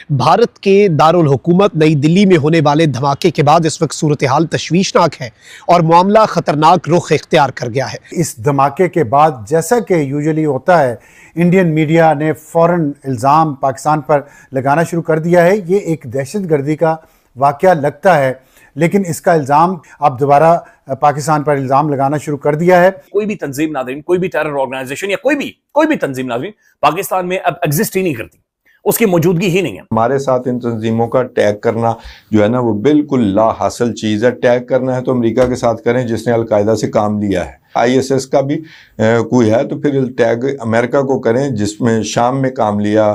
भारत के दारुल हुकूमत नई दिल्ली में होने वाले धमाके के बाद इस वक्त सूरत-ए-हाल तशवीशनाक है और मामला खतरनाक रुख इख्तियार कर गया है। इस धमाके के बाद जैसा कि यूजुअली होता है, इंडियन मीडिया ने फ़ौरन इल्ज़ाम पाकिस्तान पर लगाना शुरू कर दिया है। ये एक दहशतगर्दी का वाक़या लगता है, लेकिन इसका इल्ज़ाम अब दोबारा पाकिस्तान पर इल्ज़ाम लगाना शुरू कर दिया है। कोई भी तंजीम नाज़रीन, कोई भी टेरर ऑर्गेनाइजेशन या कोई भी तंजीम नाज़रीन पाकिस्तान में अब एग्जिस्ट ही नहीं करती, उसकी मौजूदगी ही नहीं है। हमारे साथ इन तंजीमों का टैग करना जो है ना, वो बिल्कुल ला हासिल चीज़ है। टैग करना है तो अमेरिका के साथ करें जिसने अलकायदा से काम लिया है। ISS का भी कोई है तो फिर टैग अमेरिका को करें जिसमें शाम में काम लिया,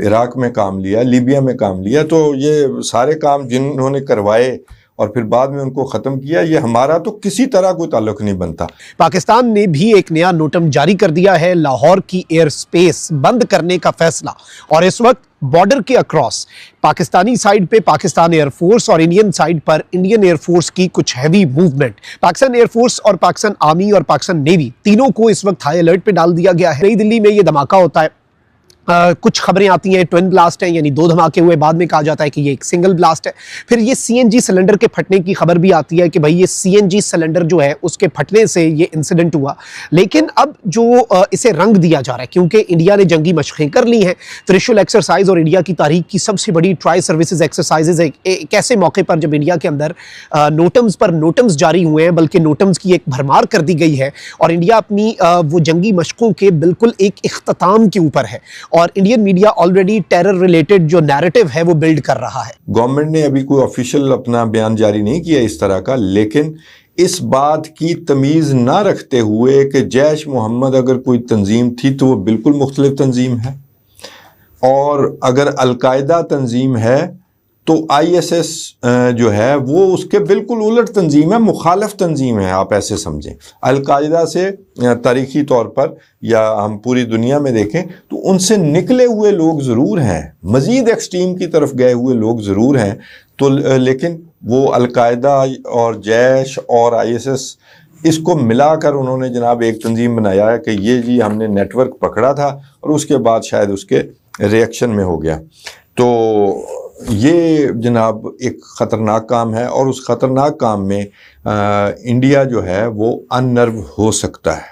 इराक में काम लिया, लीबिया में काम लिया। तो ये सारे काम जिन्होंने करवाए और फिर बाद में उनको ख़त्म किया, ये हमारा तो किसी तरह कोई ताल्लुक नहीं बनता। पाकिस्तान ने भी एक नया नोटम जारी कर दिया है, लाहौर की एयर स्पेस बंद करने का फैसला। और इस वक्त बॉर्डर के अक्रॉस पाकिस्तानी साइड पे पाकिस्तान एयरफोर्स और इंडियन साइड पर इंडियन एयरफोर्स की कुछ हैवी मूवमेंट। पाकिस्तान एयरफोर्स और पाकिस्तान आर्मी और पाकिस्तान नेवी तीनों को इस वक्त हाई अलर्ट पे डाल दिया गया है। नई दिल्ली में ये धमाका होता है। कुछ खबरें आती हैं ट्विन ब्लास्ट है, यानी दो धमाके हुए, बाद में कहा जाता है कि ये एक सिंगल ब्लास्ट है। फिर ये CNG सिलेंडर के फटने की खबर भी आती है कि भाई ये CNG सिलेंडर जो है उसके फटने से ये इंसिडेंट हुआ। लेकिन अब जो इसे रंग दिया जा रहा है, क्योंकि इंडिया ने जंगी मशक़ें कर ली हैं, त्रिशूल एक्सरसाइज और इंडिया की तारीख की सबसे बड़ी ट्राई सर्विसेज एक्सरसाइजेज एक ऐसे मौके पर जब इंडिया के अंदर नोटम्स पर नोटम्स जारी हुए हैं, बल्कि नोटम्स की एक भरमार कर दी गई है और इंडिया अपनी वो जंगी मशक़ों के बिल्कुल एक इख्तिताम के ऊपर है और Indian media already terror related जो नैरेटिव है वो बिल्ड कर रहा है। गवर्नमेंट ने अभी कोई ऑफिशियल अपना बयान जारी नहीं किया इस तरह का, लेकिन इस बात की तमीज़ ना रखते हुए कि जैश मोहम्मद अगर कोई तंजीम थी तो वो बिल्कुल मुख्तलिफ तंजीम है, और अगर अलकायदा तंजीम है तो ISS जो है वो उसके बिल्कुल उलट तंजीम है, मुखालिफ तंजीम है। आप ऐसे समझें, अलकायदा से तारीखी तौर पर या हम पूरी दुनिया में देखें तो उनसे निकले हुए लोग ज़रूर हैं, मज़ीद एक्सट्रीम की तरफ गए हुए लोग ज़रूर हैं, तो लेकिन वो अलकायदा और जैश और ISS इसको मिलाकर उन्होंने जनाब एक तंजीम बनाया है कि ये जी हमने नेटवर्क पकड़ा था और उसके बाद शायद उसके रिएक्शन में हो गया। तो ये जनाब एक ख़तरनाक काम है और उस ख़तरनाक काम में इंडिया जो है वो अननर्व हो सकता है।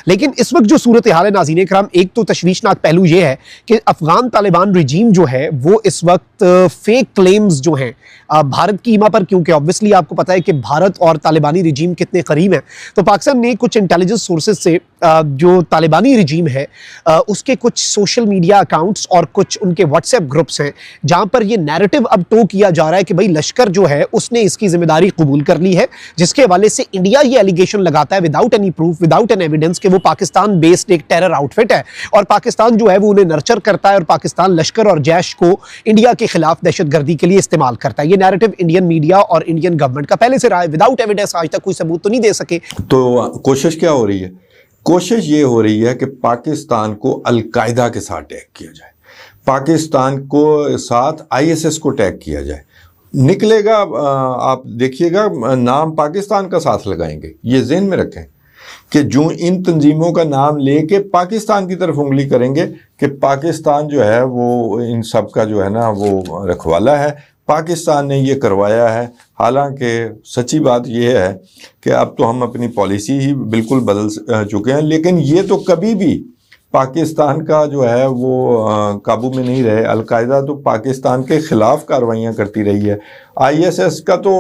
लेकिन इस वक्त जो सूरत हाल है नाज़रीन इकराम, एक तो तशवीशनाक पहलू ये है कि अफगान तालिबान रिजीम जो है वो इस वक्त फेक क्लेम्स जो हैं भारत की ईमा पर, क्योंकि ऑब्वियसली आपको पता है कि भारत और तालिबानी रिजीम कितने करीब हैं, तो पाकिस्तान ने कुछ इंटेलिजेंस सोर्सेज से जो तालिबानी रिजीम है उसके कुछ सोशल मीडिया अकाउंट्स और कुछ उनके व्हाट्सएप ग्रुप्स हैं जहां पर ये नैरेटिव अब टो किया जा रहा है कि भाई लश्कर जो है उसने इसकी जिम्मेदारी कबूल कर ली है, जिसके हवाले से इंडिया ये एलिगेशन लगाता है without any proof, without an evidence कि वो पाकिस्तान बेस्ड एक टेरर आउटफिट है और पाकिस्तान जो है वो उन्हें नर्चर करता है और पाकिस्तान लश्कर और जैश को इंडिया के खिलाफ दहशतगर्दी के लिए इस्तेमाल करता है। ये नैरेटिव इंडियन मीडिया और इंडियन गवर्नमेंट का पहले से रहा है, विदाउट एविडेंस आज तक कोई सबूत तो नहीं दे सके। तो कोशिश क्या हो रही है? कोशिश ये हो रही है कि पाकिस्तान को अलकायदा के साथ टैग किया जाए, पाकिस्तान को साथ ISS को टैग किया जाए। निकलेगा, आप देखिएगा, नाम पाकिस्तान का साथ लगाएंगे। ये ज़हन में रखें कि जो इन तंजीमों का नाम लेके पाकिस्तान की तरफ उंगली करेंगे कि पाकिस्तान जो है वो इन सब का जो है ना वो रखवाला है, पाकिस्तान ने ये करवाया है। हालांकि सच्ची बात ये है कि अब तो हम अपनी पॉलिसी ही बिल्कुल बदल चुके हैं, लेकिन ये तो कभी भी पाकिस्तान का जो है वो काबू में नहीं रहे। अलकायदा तो पाकिस्तान के ख़िलाफ़ कार्रवाइयाँ करती रही है। ISS का तो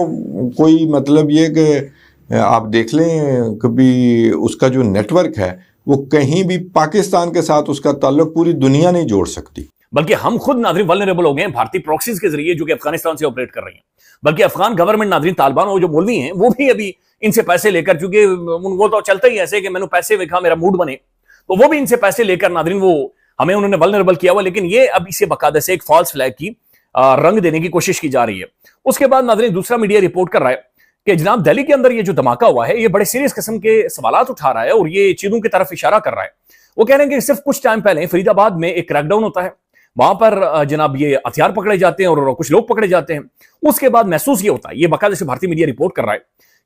कोई मतलब ये कि आप देख लें, कभी उसका जो नेटवर्क है वो कहीं भी पाकिस्तान के साथ उसका ताल्लुक पूरी दुनिया नहीं जोड़ सकती। बल्कि हम खुद नाज़रीन वल्नरेबल हो गए हैं भारतीय प्रॉक्सीज के जरिए जो कि अफगानिस्तान से ऑपरेट कर रही हैं। बल्कि अफगान गवर्नमेंट नाज़रीन, तालिबान और जो मौलवी हैं वो भी अभी इनसे पैसे लेकर, चूंकि वो तो चलता ही ऐसे कि मैंने पैसे देखा मेरा मूड बने, तो वो भी इनसे पैसे लेकर नाज़रीन वो हमें उन्होंने वल्नरेबल किया हुआ। लेकिन ये अब इसे बकायदा से एक फॉल्स फ्लैग की रंग देने की कोशिश की जा रही है। उसके बाद नाज़रीन दूसरा मीडिया रिपोर्ट कर रहा है कि जनाब दिल्ली के अंदर ये जो धमाका हुआ है ये बड़े सीरियस किस्म के सवालात उठा रहा है और ये चीजों की तरफ इशारा कर रहा है। वो कह रहे हैं कि सिर्फ कुछ टाइम पहले फरीदाबाद में एक क्रैकडाउन होता है, वहां पर जनाब ये हथियार पकड़े जाते हैं और कुछ लोग पकड़े जाते हैं। उसके बाद महसूस ये होता है, ये बाकायदा से भारतीय मीडिया रिपोर्ट कर रहा है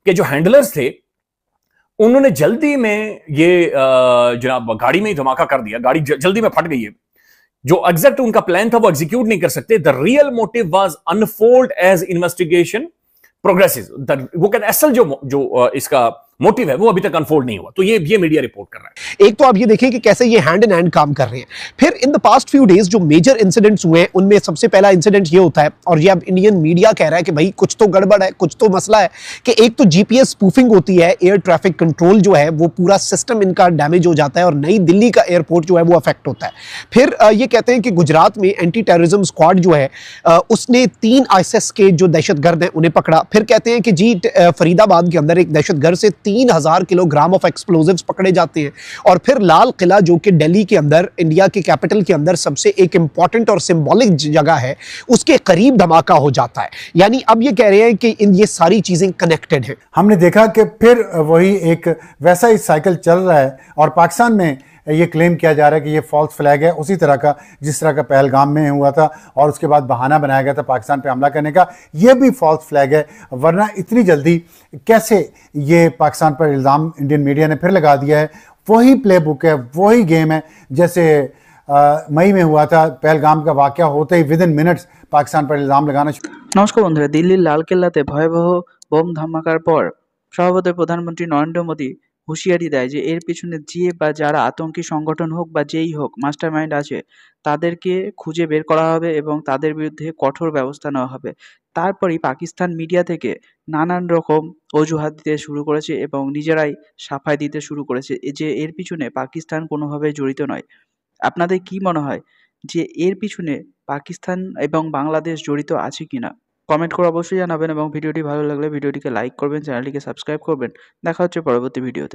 कि जो हैंडलर्स थे उन्होंने जल्दी में ये जनाब गाड़ी में ही धमाका कर दिया, गाड़ी जल्दी में फट गई है। जो एग्जैक्ट उनका प्लान था वो एग्जीक्यूट नहीं कर सकते. The real motive was unfold as investigation progresses. वो कहते असल जो इसका मोटिव है वो अभी तक अनफोल्ड नहीं हुआ. तो ये मीडिया रिपोर्ट कर रहा है. एक तो आप ये देखें कि कैसे ये हैंड इन हैंड काम कर रहे हैं. फिर in the past few days जो मेजर इंसिडेंट्स हुए हैं उनमें सबसे पहला इंसिडेंट ये होता है, और ये अब इंडियन मीडिया कह रहा है कि भाई कुछ तो गड़बड़ है, कुछ तो मसला है, कि एक तो जीपीएस स्पूफिंग होती है, एयर ट्रैफिक कंट्रोल जो है वो पूरा सिस्टम इनका डैमेज हो जाता है और नई दिल्ली का एयरपोर्ट जो है वो अफेक्ट होता है. फिर ये कहते हैं कि गुजरात में एंटी टेररिज्म स्क्वाड जो है उसने 3 ISIS के जो दहशतगर्द हैं उन्हें पकड़ा. फिर कहते हैं कि जी फरीदाबाद के अंदर एक दहशतगर्द से 3000 किलोग्राम ऑफ एक्सप्लोजिव्स पकड़े जाते हैं. और फिर लाल किला जो कि दिल्ली के अंदर, इंडिया के कैपिटल के अंदर सबसे एक इंपॉर्टेंट और सिंबॉलिक जगह है, उसके करीब धमाका हो जाता है. यानी अब ये कह रहे हैं कि ये सारी चीजें कनेक्टेड हैं. हमने देखा कि फिर वही एक वैसा ही साइकिल चल रहा है और पाकिस्तान में ये क्लेम किया जा रहा है कि ये फॉल्स फ्लैग है, उसी तरह का जिस तरह का पहलगाम में हुआ था और उसके बाद बहाना बनाया गया था पाकिस्तान पे हमला करने का, ये भी फॉल्स फ्लैग है. वरना इतनी जल्दी कैसे ये पाकिस्तान पर इल्ज़ाम इंडियन मीडिया ने फिर लगा दिया है. वही प्ले बुक है, वही गेम है जैसे मई में हुआ था. पहलगाम का वाक़या होते ही विद इन मिनट्स पाकिस्तान पर इल्ज़ाम लगाना शुरू. নমস্কার বন্ধুরা, দিল্লির লালকেল্লাতে ভয়াবহ বোম ধামাকার পর স্বভাবতই প্রধানমন্ত্রী নরেন্দ্র মোদী হুঁশিয়ারি দেয় যে এর পিছনে যে বা যারা আতঙ্কী সংগঠন হোক বা যেই হোক মাস্টার মাইন্ড আছে তাদেরকে খুঁজে বের করা হবে এবং তাদের বিরুদ্ধে কঠোর ব্যবস্থা নেওয়া হবে. তারপরই পাকিস্তান মিডিয়া থেকে নানান রকম অজুহাত দিতে শুরু করেছে এবং নিজেরাই সাফাই দিতে শুরু করেছে যে এর পিছনে পাকিস্তান কোনোভাবে জড়িত নয়. আপনাদের কি মনে হয় যে এর পিছনে পাকিস্তান এবং বাংলাদেশ জড়িত আছে কিনা? কমেন্ট করে অবশ্যই জানাবেন এবং ভিডিওটি ভালো লাগলে ভিডিওটিকে লাইক করবেন, চ্যানেলটিকে সাবস্ক্রাইব করবেন. দেখা হচ্ছে পরবর্তী ভিডিওতে.